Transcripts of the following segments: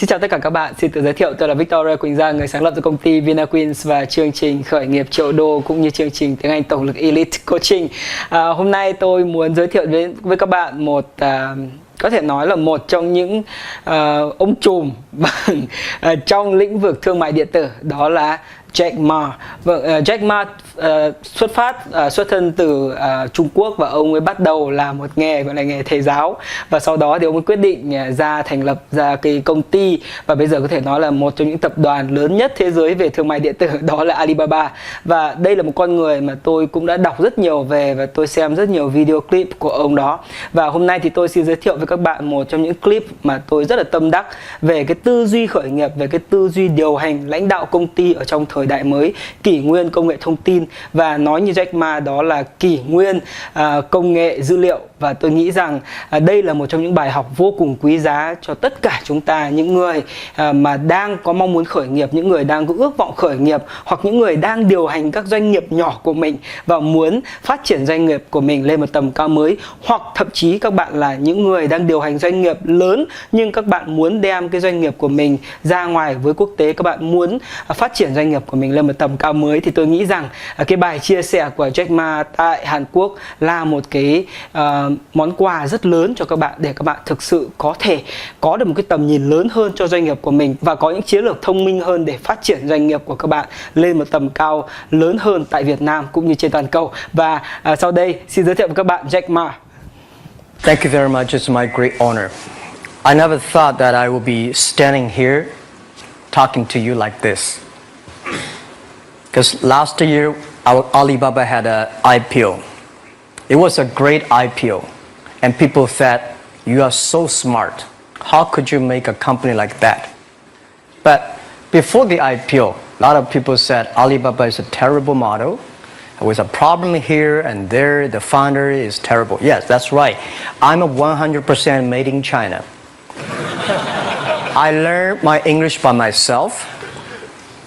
Xin chào tất cả các bạn, xin tự giới thiệu tôi là Victoria Quỳnh Giang, người sáng lập ra công ty Vinaqueens và chương trình khởi nghiệp triệu đô cũng như chương trình tiếng Anh tổng lực Elite Coaching. Hôm nay tôi muốn giới thiệu với các bạn có thể nói là một trong những ông trùm trong lĩnh vực thương mại điện tử, đó là Jack Ma. Jack Ma xuất thân từ Trung Quốc, và ông ấy bắt đầu làm một nghề gọi là nghề thầy giáo, và sau đó thì ông ấy quyết định thành lập ra cái công ty, và bây giờ có thể nói là một trong những tập đoàn lớn nhất thế giới về thương mại điện tử, đó là Alibaba. Và đây là một con người mà tôi cũng đã đọc rất nhiều về, và tôi xem rất nhiều video clip của ông đó. Và hôm nay thì tôi xin giới thiệu với các bạn một trong những clip mà tôi rất là tâm đắc về cái tư duy khởi nghiệp, về cái tư duy điều hành lãnh đạo công ty ở trong thời đại mới, kỷ nguyên công nghệ thông tin, và nói như Jack Ma, đó là kỷ nguyên công nghệ dữ liệu. Và tôi nghĩ rằng đây là một trong những bài học vô cùng quý giá cho tất cả chúng ta, những người mà đang có mong muốn khởi nghiệp, những người đang có ước vọng khởi nghiệp, hoặc những người đang điều hành các doanh nghiệp nhỏ của mình và muốn phát triển doanh nghiệp của mình lên một tầm cao mới, hoặc thậm chí các bạn là những người đang điều hành doanh nghiệp lớn nhưng các bạn muốn đem cái doanh nghiệp của mình ra ngoài với quốc tế, các bạn muốn phát triển doanh nghiệp của mình lên một tầm cao mới, thì tôi nghĩ rằng cái bài chia sẻ của Jack Ma tại Hàn Quốc là một cái món quà rất lớn cho các bạn, để các bạn thực sự có thể có được một cái tầm nhìn lớn hơn cho doanh nghiệp của mình, và có những chiến lược thông minh hơn để phát triển doanh nghiệp của các bạn lên một tầm cao lớn hơn tại Việt Nam cũng như trên toàn cầu. Và sau đây xin giới thiệu với các bạn Jack Ma. Thank you very much. It's my great honor. I never thought that I would be standing here talking to you like this. Because last year, our Alibaba had an IPO. It was a great IPO. And people said, you are so smart. How could you make a company like that? But before the IPO, a lot of people said Alibaba is a terrible model. With a problem here and there, the founder is terrible. Yes, that's right. I'm a 100% made in China. I learned my English by myself,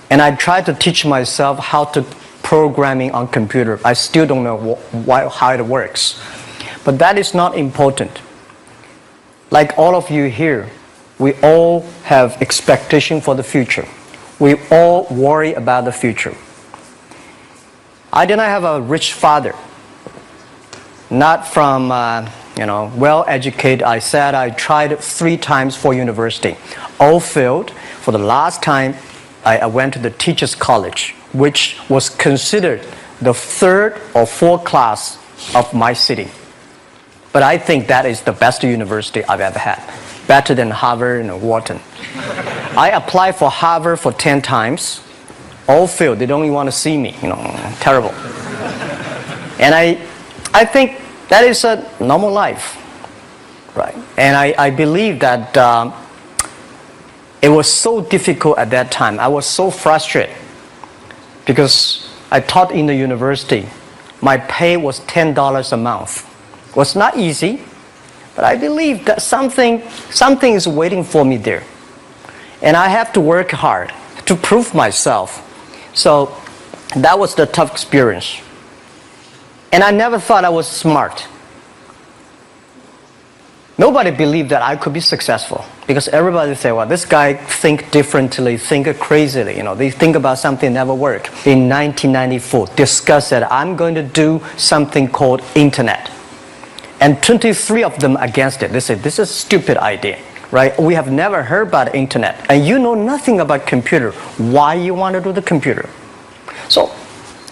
and I tried to teach myself how to programming on computer. I still don't know how it works. But that is not important. Like all of you here, we all have expectation for the future. We all worry about the future. I did not have a rich father. Not from, well-educated. I said I tried 3 times for university. All failed. For the last time, I went to the teacher's college, which was considered the 3rd or 4th class of my city. But I think that is the best university I've ever had. Better than Harvard and Wharton. I applied for Harvard for 10 times. All failed. They don't even want to see me. Terrible. And I think that is a normal life, right? And I believe that it was so difficult at that time. I was so frustrated because I taught in the university. My pay was $10 a month. It was not easy, but I believe that something is waiting for me there. And I have to work hard to prove myself. So that was the tough experience. And I never thought I was smart. Nobody believed that I could be successful, because everybody say, well, this guy think differently, think crazily. They think about something never work. In 1994, discussed that I'm going to do something called internet. And 23 of them against it. They said, this is a stupid idea, right? We have never heard about internet. And you know nothing about computer. Why you want to do the computer? So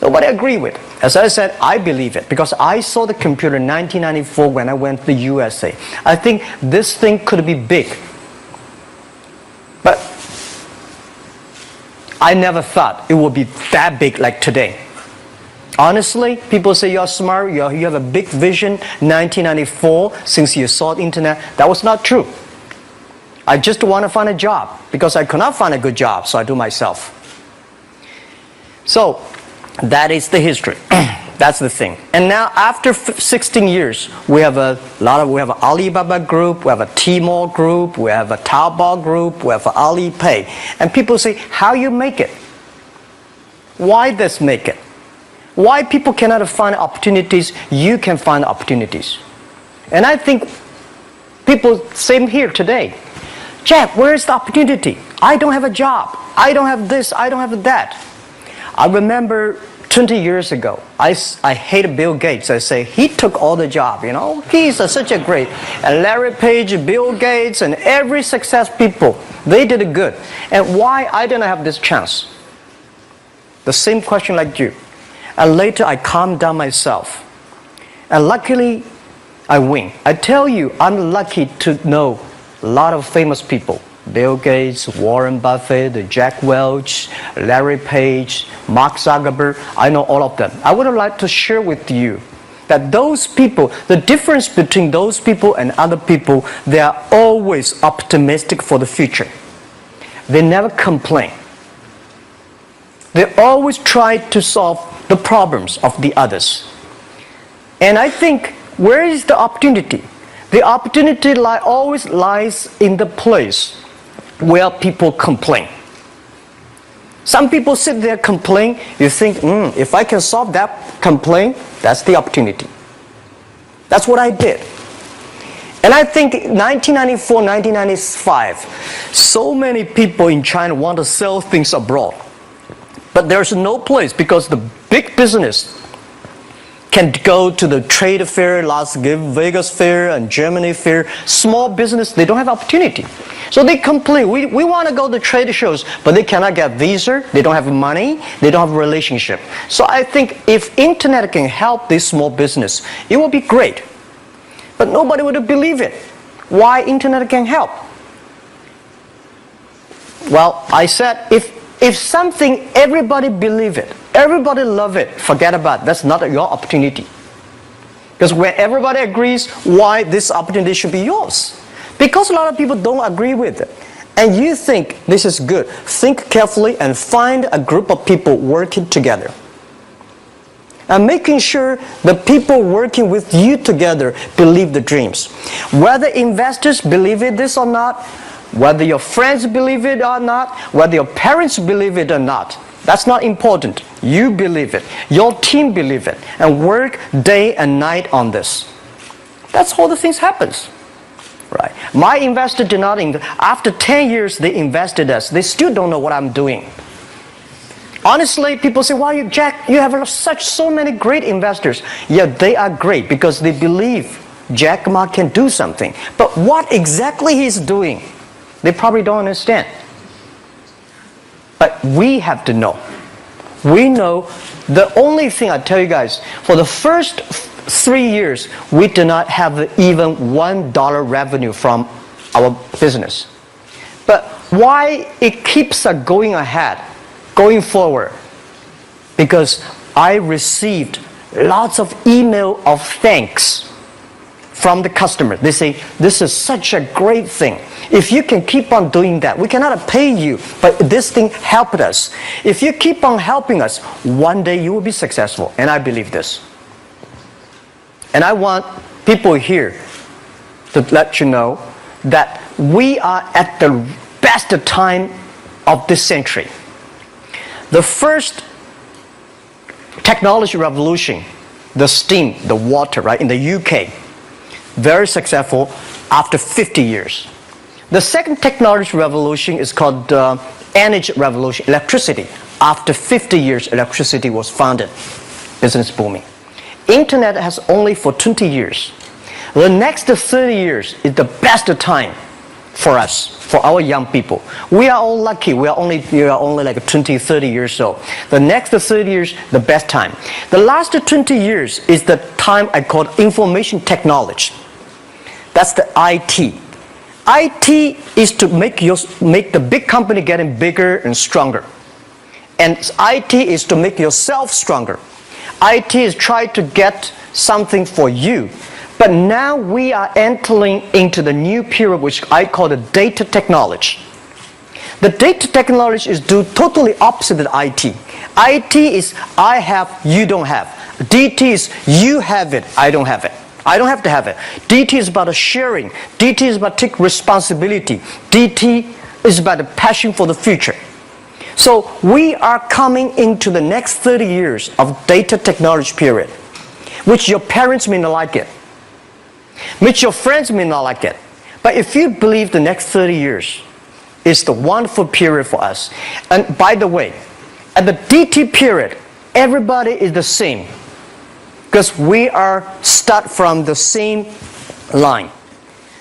nobody agreed with it. As I said, I believe it because I saw the computer in 1994 when I went to the USA. I think this thing could be big. But I never thought it would be that big like today. Honestly, people say you're smart, you have a big vision. 1994, since you saw the internet, that was not true. I just want to find a job because I could not find a good job, so I do myself. So that is the history. That's the thing. And now after 16 years, we have an Alibaba group, we have a Tmall group, we have a Taobao group, we have an Alipay. And people say, how you make it? Why this make it? Why people cannot find opportunities, you can find opportunities. And I think people, same here today. Jack, where is the opportunity? I don't have a job. I don't have this. I don't have that. I remember 20 years ago, I hated Bill Gates. I say, he took all the job, you know. He's such a great. And Larry Page, Bill Gates, and every success people, they did it good. And why I didn't have this chance? The same question like you. And later I calmed down myself. And luckily, I win. I tell you, I'm lucky to know a lot of famous people. Bill Gates, Warren Buffett, Jack Welch, Larry Page, Mark Zuckerberg. I know all of them. I would like to share with you that those people, the difference between those people and other people, they are always optimistic for the future. They never complain. They always try to solve the problems of the others. And I think, where is the opportunity? The opportunity always lies in the place where people complain. Some people sit there complain. You think, if I can solve that complaint, that's the opportunity. That's what I did. And I think 1994, 1995, so many people in China want to sell things abroad. But there's no place because the big business can go to the trade fair, Las Vegas fair and Germany fair. Small business, they don't have opportunity. So they complain, we want to go to trade shows, but they cannot get visa, they don't have money, they don't have a relationship. So I think if internet can help this small business, it will be great. But nobody would believe it. Why internet can help? Well, I said, if something, everybody believe it, everybody love it, forget about it. That's not your opportunity. Because when everybody agrees, why this opportunity should be yours? Because a lot of people don't agree with it. And you think this is good. Think carefully and find a group of people working together. And making sure the people working with you together believe the dreams. Whether investors believe it this or not, whether your friends believe it or not, whether your parents believe it or not, that's not important. You believe it. Your team believe it. And work day and night on this. That's how the things happens. Right. My investor did not invest. After 10 years, they invested us. They still don't know what I'm doing. Honestly, people say, "Why, Jack, you have so many great investors." Yeah, they are great because they believe Jack Ma can do something. But what exactly he's doing, they probably don't understand. But we have to know. We know the only thing I tell you guys, for the first 3 years, we do not have even $1 revenue from our business. But why it keeps going ahead, going forward? Because I received lots of email of thanks from the customer. They say, this is such a great thing. If you can keep on doing that, we cannot pay you, but this thing helped us. If you keep on helping us, one day you will be successful. And I believe this. And I want people here to let you know that we are at the best time of this century. The first technology revolution, the steam, the water, right, in the UK, very successful after 50 years. The second technology revolution is called energy revolution, electricity. After 50 years, electricity was founded, business booming. Internet has only for 20 years. The next 30 years is the best time for us, for our young people. We are all lucky. We are only like 20, 30 years old. The next 30 years, the best time. The last 20 years is the time I call information technology. That's the IT. IT is to make the big company getting bigger and stronger. And IT is to make yourself stronger. IT is trying to get something for you. But now we are entering into the new period which I call the data technology. The data technology is totally opposite of IT. IT is I have, you don't have. DT is you have it, I don't have it. I don't have to have it. DT is about sharing. DT is about taking responsibility. DT is about the passion for the future. So we are coming into the next 30 years of data technology period, which your parents may not like it, which your friends may not like it, But if you believe the next 30 years is the wonderful period for us, and by the way, at the DT period, everybody is the same because we are start from the same line.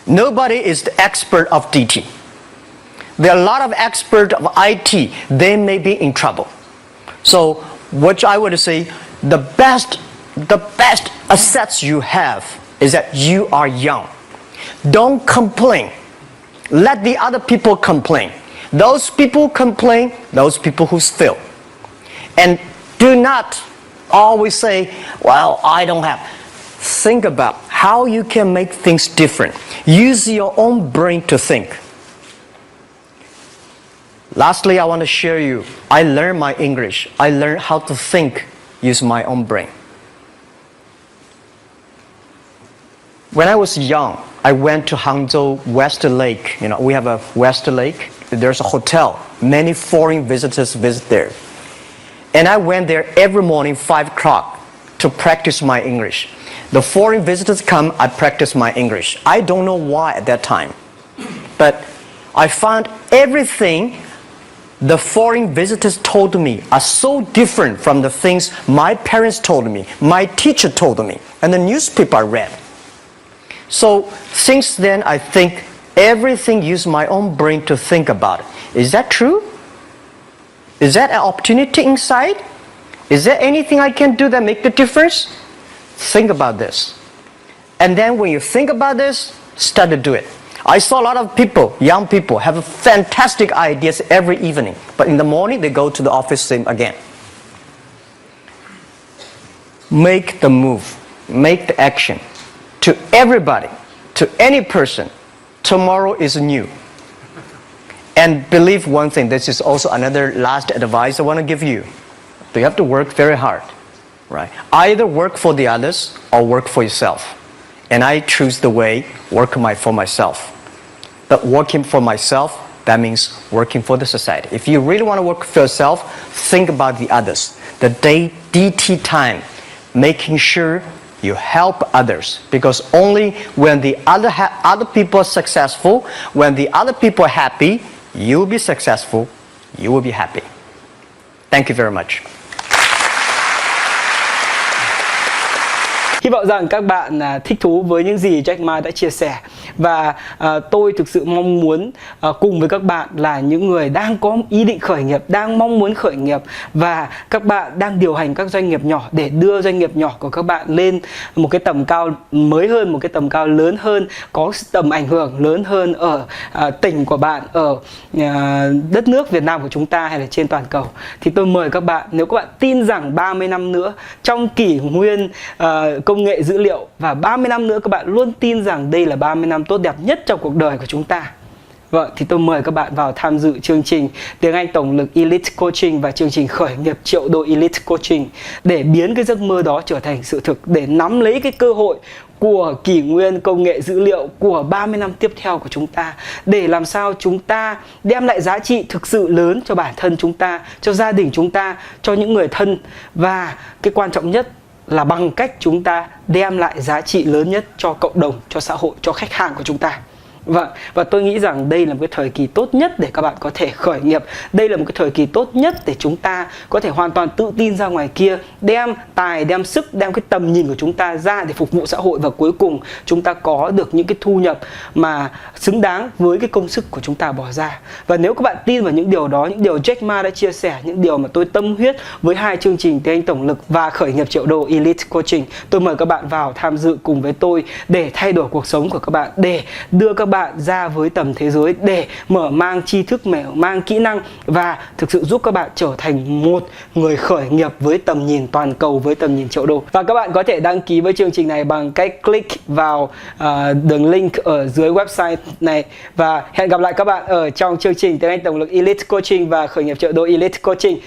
Nobody is the expert of DT. There are a lot of experts of IT. They may be in trouble. So what I would say, the best assets you have is that you are young. Don't complain. Let the other people complain. Those people complain, those people who fail. And do not always say, well, I don't have. Think about how you can make things different. Use your own brain to think. Lastly, I want to share you, I learned my English. I learned how to think, use my own brain. When I was young, I went to Hangzhou West Lake. You know, we have a West Lake. There's a hotel. Many foreign visitors visit there. And I went there every morning, 5 o'clock, to practice my English. The foreign visitors come, I practice my English. I don't know why at that time. But I found everything the foreign visitors told me are so different from the things my parents told me, my teacher told me, and the newspaper I read. So since then, I think everything use my own brain to think about it. Is that true? Is that an opportunity inside? Is there anything I can do that make the difference? Think about this. And then when you think about this, start to do it. I saw a lot of people, young people, have fantastic ideas every evening. But in the morning, they go to the office same again. Make the move. Make the action. To everybody, to any person, tomorrow is new. And believe one thing, this is also another last advice I want to give you. You have to work very hard, right? Either work for the others or work for yourself. And I choose the way, work for myself. But working for myself, that means working for the society. If you really want to work for yourself, think about the others. The DT time, making sure you help others, because only when the other people are successful, when the other people are happy, you will be successful, you will be happy. Thank you very much. Hy vọng rằng các bạn thích thú với những gì Jack Ma đã chia sẻ. Và tôi thực sự mong muốn cùng với các bạn là những người đang có ý định khởi nghiệp, đang mong muốn khởi nghiệp, và các bạn đang điều hành các doanh nghiệp nhỏ để đưa doanh nghiệp nhỏ của các bạn lên một cái tầm cao mới hơn, một cái tầm cao lớn hơn, có tầm ảnh hưởng lớn hơn ở tỉnh của bạn, ở đất nước Việt Nam của chúng ta hay là trên toàn cầu. Thì tôi mời các bạn, nếu các bạn tin rằng 30 năm nữa trong kỷ nguyên công nghệ dữ liệu, và 30 năm nữa các bạn luôn tin rằng đây là 30 năm tốt đẹp nhất trong cuộc đời của chúng ta, vâng, thì tôi mời các bạn vào tham dự chương trình Tiếng Anh tổng lực Elite Coaching và chương trình khởi nghiệp triệu đô Elite Coaching, để biến cái giấc mơ đó trở thành sự thực, để nắm lấy cái cơ hội của kỷ nguyên công nghệ dữ liệu của 30 năm tiếp theo của chúng ta, để làm sao chúng ta đem lại giá trị thực sự lớn cho bản thân chúng ta, cho gia đình chúng ta, cho những người thân, và cái quan trọng nhất là bằng cách chúng ta đem lại giá trị lớn nhất cho cộng đồng, cho xã hội, cho khách hàng của chúng ta. Vâng, và tôi nghĩ rằng đây là một cái thời kỳ tốt nhất để các bạn có thể khởi nghiệp. Đây là một cái thời kỳ tốt nhất để chúng ta có thể hoàn toàn tự tin ra ngoài kia, đem tài, đem sức, đem cái tầm nhìn của chúng ta ra để phục vụ xã hội, và cuối cùng chúng ta có được những cái thu nhập mà xứng đáng với cái công sức của chúng ta bỏ ra. Và nếu các bạn tin vào những điều đó, những điều Jack Ma đã chia sẻ, những điều mà tôi tâm huyết với 2 chương trình Tiếng Anh tổng lực và khởi nghiệp triệu đô Elite Coaching, tôi mời các bạn vào tham dự cùng với tôi để thay đổi cuộc sống của các bạn, để đưa các bạn ra với tầm thế giới, để mở mang tri thức, mở mang kỹ năng, và thực sự giúp các bạn trở thành một người khởi nghiệp với tầm nhìn toàn cầu, với tầm nhìn triệu đô. Và các bạn có thể đăng ký với chương trình này bằng cách click vào đường link ở dưới website này. Và hẹn gặp lại các bạn ở trong chương trình Tiếng Anh tổng lực Elite Coaching và khởi nghiệp triệu đô Elite Coaching.